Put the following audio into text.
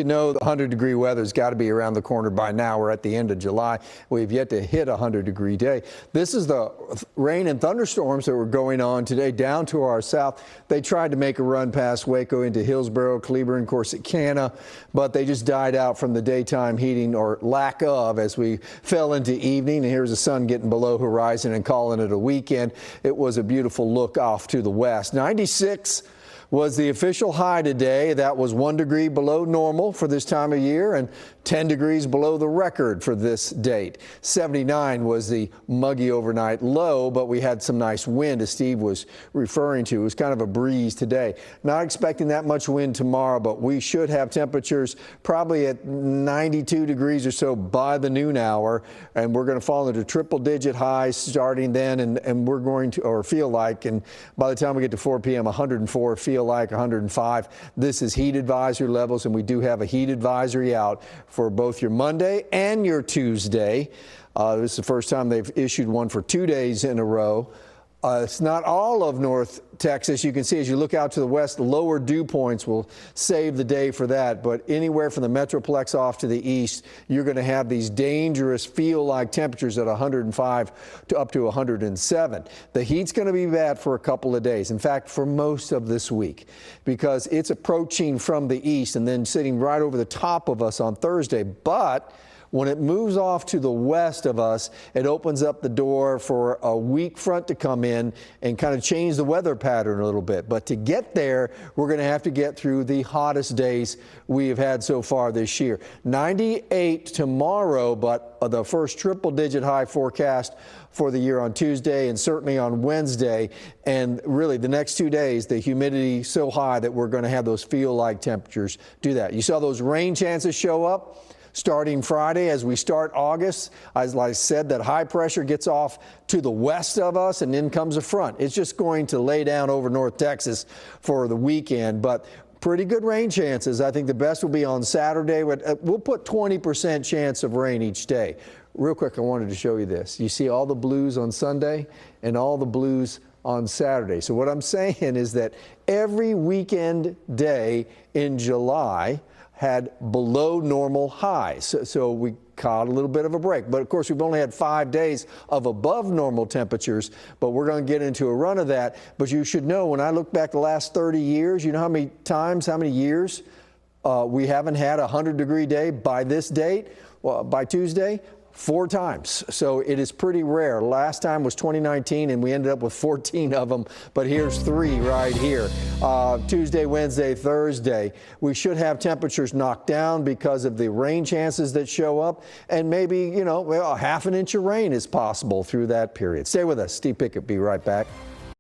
You know, the 100-degree weather's got to be around the corner by now. We're at the end of July. We've yet to hit a 100-degree day. This is the rain and thunderstorms that were going on today down to our south. They tried to make a run past Waco into Hillsboro, Cleburne, Corsicana, but they just died out from the daytime heating or lack of as we fell into evening. And here's the sun getting below horizon and calling it a weekend. It was a beautiful look off to the west. 96 was the official high today. That was 1 degree below normal for this time of year and 10 degrees below the record for this date. 79 was the muggy overnight low, but we had some nice wind, as Steve was referring to. It was kind of a breeze today. Not expecting that much wind tomorrow, but we should have temperatures probably at 92 degrees or so by the noon hour, and we're going to fall into triple-digit highs starting then, and we're going to, or feel like, and by the time we get to 4 p.m., 104, feel like 105. This is heat advisory levels, and we do have a heat advisory out for both your Monday and your Tuesday. This is the first time they've issued one for 2 days in a row. It's not all of North Texas. You can see as you look out to the west, lower dew points will save the day for that. But anywhere from the Metroplex off to the east, you're going to have these dangerous feel-like temperatures at 105 to up to 107. The heat's going to be bad for a couple of days. In fact, for most of this week, because it's approaching from the east and then sitting right over the top of us on Thursday. But when it moves off to the west of us, it opens up the door for a weak front to come in and kind of change the weather pattern a little bit. But to get there, we're going to have to get through the hottest days we have had so far this year. 98 tomorrow, but the first triple-digit high forecast for the year on Tuesday and certainly on Wednesday. And really the next 2 days, the humidity so high that we're going to have those feel-like temperatures do that. You saw those rain chances show up starting Friday as we start August. As I said, that high pressure gets off to the west of us and in comes a front. It's just going to lay down over North Texas for the weekend, but pretty good rain chances. I think the best will be on Saturday. We'll put 20% chance of rain each day. Real quick, I wanted to show you this. You see all the blues on Sunday and all the blues on Saturday. So what I'm saying is that every weekend day in July had below normal highs. So we caught a little bit of a break. But of course, we've only had 5 days of above normal temperatures, but we're going to get into a run of that. But you should know, when I look back the last 30 years, you know how many times, how many years we haven't had a 100-degree day by this date, by Tuesday? 4 times. So it is pretty rare. Last time was 2019 and we ended up with 14 of them, but here's 3 right here. Tuesday, Wednesday, Thursday. We should have temperatures knocked down because of the rain chances that show up, and maybe, you know, a half an inch of rain is possible through that period. Stay with us. Steve Pickett, be right back.